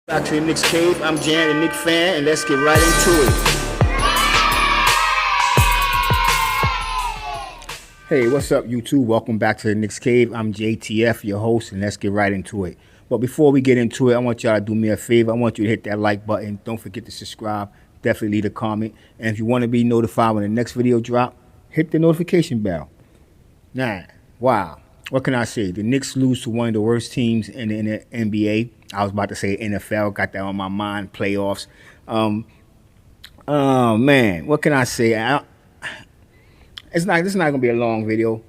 Back to the Knicks cave. I'm Jan, the Knicks fan, and let's get right into it. Hey, what's up, YouTube? Welcome back to the Knicks cave. I'm JTF, your host, and let's get right into it. But before we get into it, I want y'all to do me a favor. I want you to hit that like button. Don't forget to subscribe. Definitely leave a comment. And if you want to be notified when the next video drop, hit the notification bell. Nah, wow. What can I say? The Knicks lose to one of the worst teams in the NBA. I was about to say NFL. Got that on my mind. Playoffs. Oh man, what can I say? This is not gonna be a long video.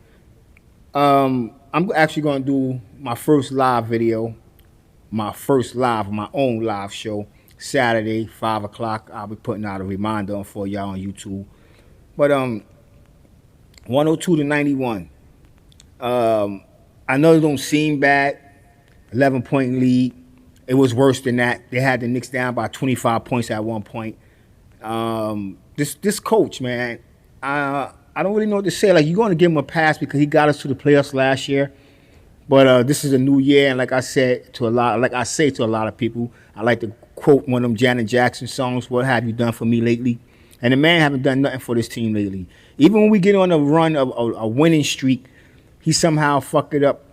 I'm actually gonna do my first live video, my own live show, Saturday, 5 o'clock. I'll be putting out a reminder for y'all on YouTube. But 102-91. I know it don't seem bad. 11-point lead. It was worse than that. They had the Knicks down by 25 points at one point. This coach, man, I don't really know what to say. Like, you're going to give him a pass because he got us to the playoffs last year. But this is a new year, and like I say to a lot of people, I like to quote one of them Janet Jackson songs. What have you done for me lately? And the man haven't done nothing for this team lately. Even when we get on a run of a winning streak, he somehow fucked it up.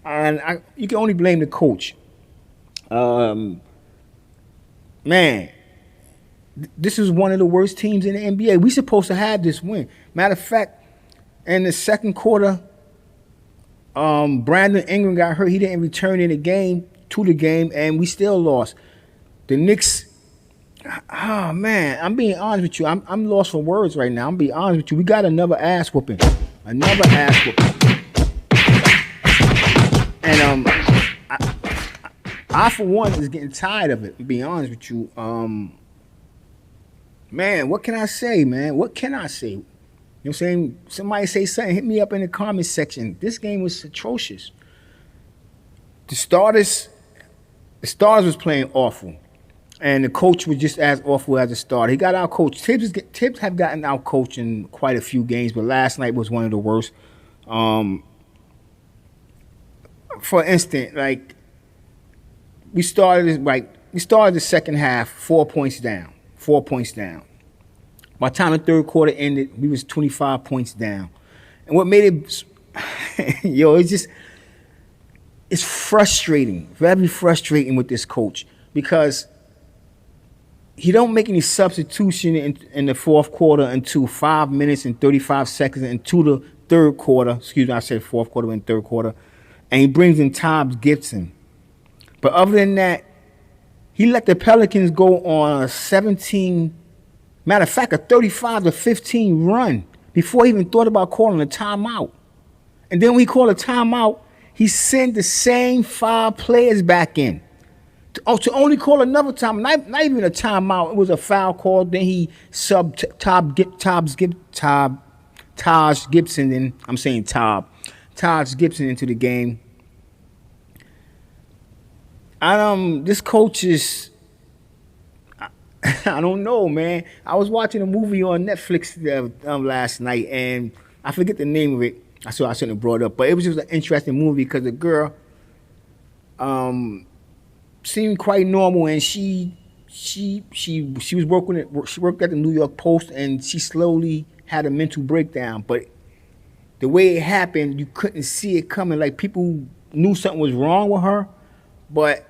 And you can only blame the coach. Man, this is one of the worst teams in the NBA. We supposed to have this win. Matter of fact, in the second quarter, Brandon Ingram got hurt. He didn't return to the game, and we still lost. The Knicks, oh man, I'm being honest with you. I'm lost for words right now. I'm being honest with you. We got another ass whooping. Another ass whooping. And I for one is getting tired of it, to be honest with you. Man, what can I say, man? What can I say? You know what I'm saying? Somebody say something, hit me up in the comment section. This game was atrocious. The starters was playing awful. And the coach was just as awful as the starter. He got out coached. Tibbs have gotten out coached in quite a few games, but last night was one of the worst. For instance, like we started the second half 4 points down. 4 points down. By the time the third quarter ended, we was 25 points down. And what made it it's frustrating, very frustrating with this coach, because he don't make any substitution in the fourth quarter until 5 minutes and 35 seconds into the third quarter. Excuse me, I said fourth quarter and third quarter. And he brings in Tom Gibson. But other than that, he let the Pelicans go on a 35-15 run before he even thought about calling a timeout. And then when he called a timeout, he sent the same 5 players back in. To only call another time, not even a timeout. It was a foul call. Then he subbed Taj Gibson in. I'm saying Taj Gibson into the game. This coach is, I don't know, man. I was watching a movie on Netflix last night, and I forget the name of it. I shouldn't have brought it up, but it was just an interesting movie because the girl seemed quite normal, and she was working. She worked at the New York Post, and she slowly had a mental breakdown. But the way it happened, you couldn't see it coming. Like, people knew something was wrong with her, but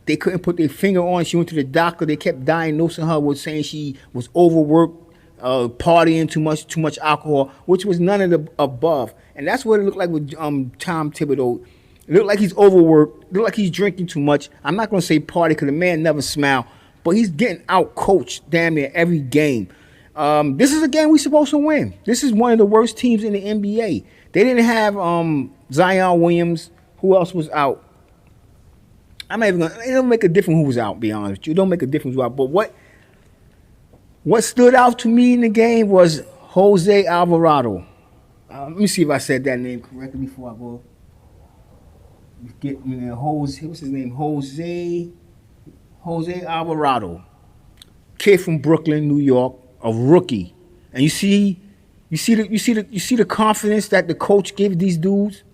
they couldn't put their finger on it. She went to the doctor. They kept diagnosing her with saying she was overworked, partying too much alcohol, which was none of the above. And that's what it looked like with Tom Thibodeau. It looked like he's overworked. It looked like he's drinking too much. I'm not going to say party because the man never smiled, but he's getting out-coached damn near every game. This is a game we're supposed to win. This is one of the worst teams in the NBA. They didn't have Zion Williams. Who else was out? I'm not even gonna. It don't make a difference who was out. Be honest with you, it don't make a difference who was out. But what stood out to me in the game was Jose Alvarado. Let me see if I said that name correctly before I go. Get me there. What's his name? Jose Alvarado, kid from Brooklyn, New York, a rookie. And you see the confidence that the coach gives these dudes.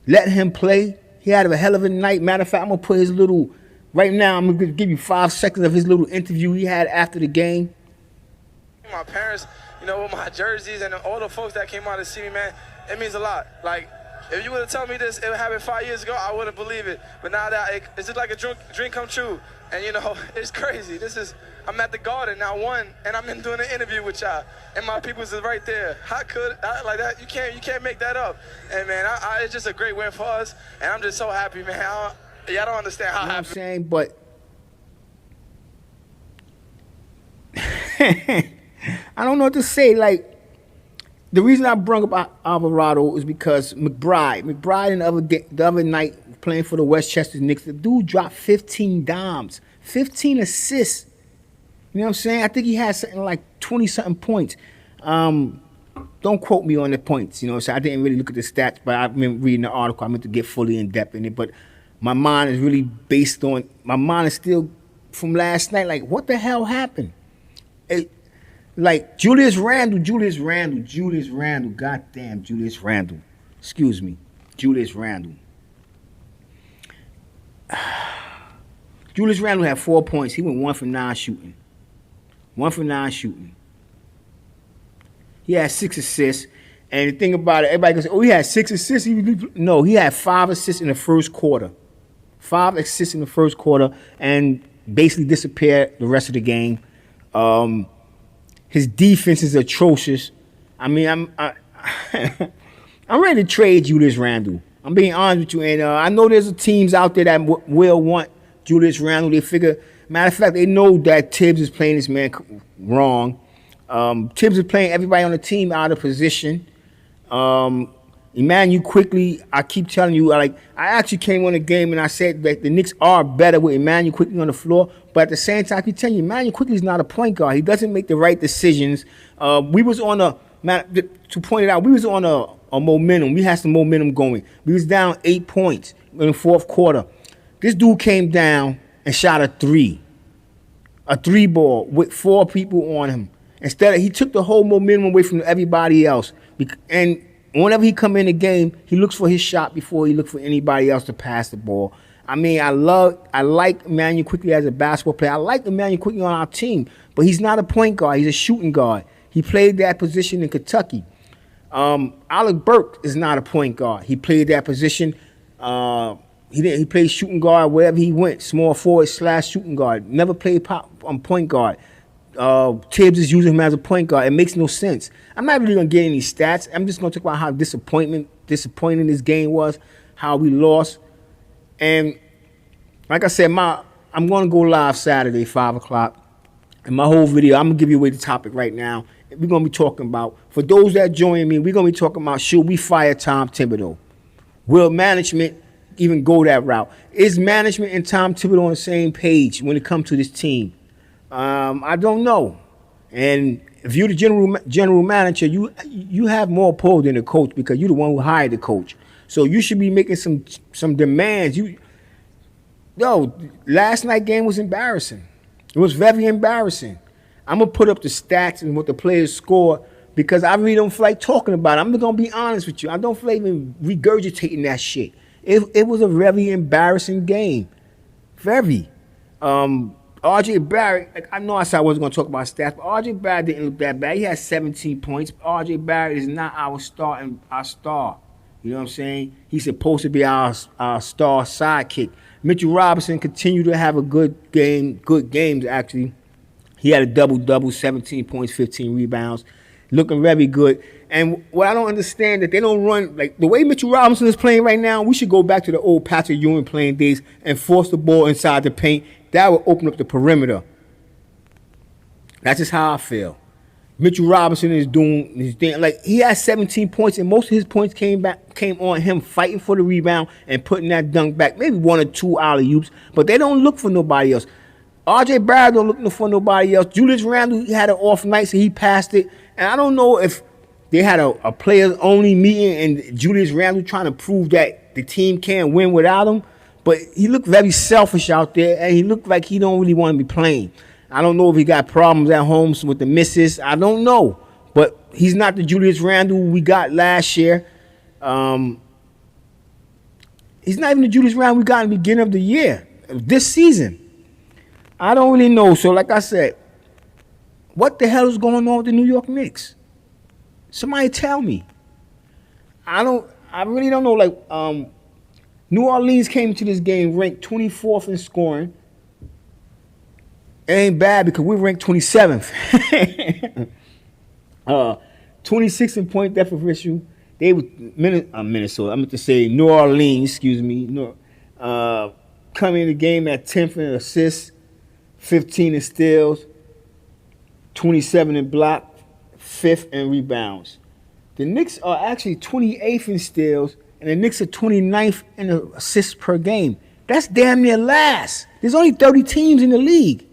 Let him play. He had a hell of a night. Matter of fact, I'm gonna put his little. Right now, I'm gonna give you 5 seconds of his little interview he had after the game. My parents, with my jerseys and all the folks that came out to see me, man, it means a lot. Like, if you would have told me this, it happened 5 years ago, I wouldn't believe it. But now that it's just like a dream come true. And, it's crazy. I'm at the Garden now, and I'm doing an interview with y'all. And my people's is right there. Like that, you can't make that up. And, man, it's just a great win for us. And I'm just so happy, man. Y'all don't understand how happy. I'm saying, but I don't know what to say. Like, the reason I brought up Alvarado is because McBride in the other night playing for the Westchester Knicks, the dude dropped 15 dimes, 15 assists. You know what I'm saying? I think he had something like 20-something points. Don't quote me on the points. You know what I'm saying? I didn't really look at the stats, but I've been reading the article. I meant to get fully in depth in it. But my mind is really my mind is still from last night. Like, what the hell happened? Like, Julius Randle. Goddamn, Julius Randle. Excuse me. Julius Randle. Julius Randle had 4 points. He went 1 for 9 shooting. 1 for 9 shooting. He had 6 assists. And the thing about it, everybody goes, oh, he had 6 assists. No, he had 5 assists in the first quarter. 5 assists in the first quarter and basically disappeared the rest of the game. His defense is atrocious. I mean, I'm ready to trade Julius Randle. I'm being honest with you. And I know there's teams out there that will want Julius Randle. They figure, matter of fact, they know that Tibbs is playing this man wrong. Tibbs is playing everybody on the team out of position. Emmanuel Quickly, I keep telling you, I actually came on the game and I said that the Knicks are better with Emmanuel Quickly on the floor, but at the same time, I keep telling you, Emmanuel Quickly is not a point guard. He doesn't make the right decisions. We was on a momentum. We had some momentum going. We was down 8 points in the fourth quarter. This dude came down and shot a three ball with 4 people on him. He took the whole momentum away from everybody else. And whenever he come in the game, he looks for his shot before he looks for anybody else to pass the ball. I mean, I like Emmanuel Quickly as a basketball player. I like Emmanuel Quickly on our team, but he's not a point guard. He's a shooting guard. He played that position in Kentucky. Alec Burke is not a point guard. He played that position. He played shooting guard wherever he went, small forward / shooting guard. Never played point guard. Tibbs is using him as a point guard. It makes no sense. I'm not really going to get any stats. I'm just going to talk about how disappointing this game was, how we lost. And like I said, I'm going to go live Saturday, 5 o'clock. And my whole video, I'm going to give you away the topic right now. We're going to be talking about, for those that join me, we're going to be talking about, should we fire Tom Thibodeau? Will management even go that route? Is management and Tom Thibodeau on the same page when it comes to this team? I don't know. And if you're the general manager, you have more pull than the coach because you're the one who hired the coach. So you should be making some demands. Last night game was embarrassing. It was very embarrassing. I'm gonna put up the stats and what the players score because I really don't feel like talking about it. I'm gonna be honest with you. I don't feel like even regurgitating that shit. It was a very embarrassing game. Very. RJ Barrett, I know I said I wasn't going to talk about stats, but RJ Barrett didn't look that bad. He had 17 points. RJ Barrett is not our star. You know what I'm saying? He's supposed to be our star sidekick. Mitchell Robinson continued to have a good games, actually. He had a double-double, 17 points, 15 rebounds, looking very good. And what I don't understand that they don't run, like the way Mitchell Robinson is playing right now, we should go back to the old Patrick Ewing playing days and force the ball inside the paint. That would open up the perimeter. That's just how I feel. Mitchell Robinson is doing his thing. Like, he has 17 points, and most of his points came on him fighting for the rebound and putting that dunk back. Maybe 1 or 2 alley-oops, but they don't look for nobody else. RJ Barrett don't look for nobody else. Julius Randle, he had an off night, so he passed it. And I don't know if they had a players-only meeting and Julius Randle trying to prove that the team can't win without him. But he looked very selfish out there, and he looked like he don't really want to be playing. I don't know if he got problems at home with the missus. I don't know. But he's not the Julius Randle we got last year. He He's not even the Julius Randle we got in the beginning of the year, this season. I don't really know. So, like I said, what the hell is going on with the New York Knicks? Somebody tell me. I really don't know. Like, New Orleans came to this game ranked 24th in scoring. It ain't bad because we ranked 27th. 26th in point differential. They were Minnesota. I meant to say New Orleans. Excuse me. Coming in the game at 10th in assists, 15 in steals, 27 in block, 5th in rebounds. The Knicks are actually 28th in steals, and the Knicks are 29th in assists per game. That's damn near last. There's only 30 teams in the league.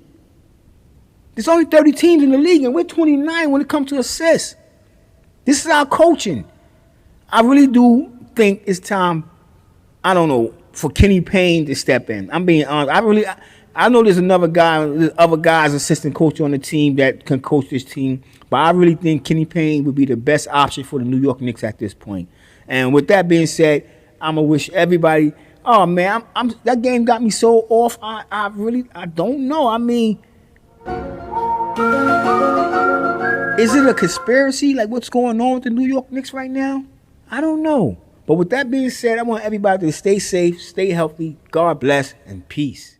And we're 29 when it comes to assists. This is our coaching. I really do think it's time, I don't know, for Kenny Payne to step in. I'm being honest. I know there's other guys, assistant coach on the team that can coach this team, but I really think Kenny Payne would be the best option for the New York Knicks at this point. And with that being said, I'm gonna wish everybody. Oh man, that game got me so off. I don't know. I mean, is it a conspiracy? Like, what's going on with the New York Knicks right now? I don't know. But with that being said, I want everybody to stay safe, stay healthy. God bless, and peace.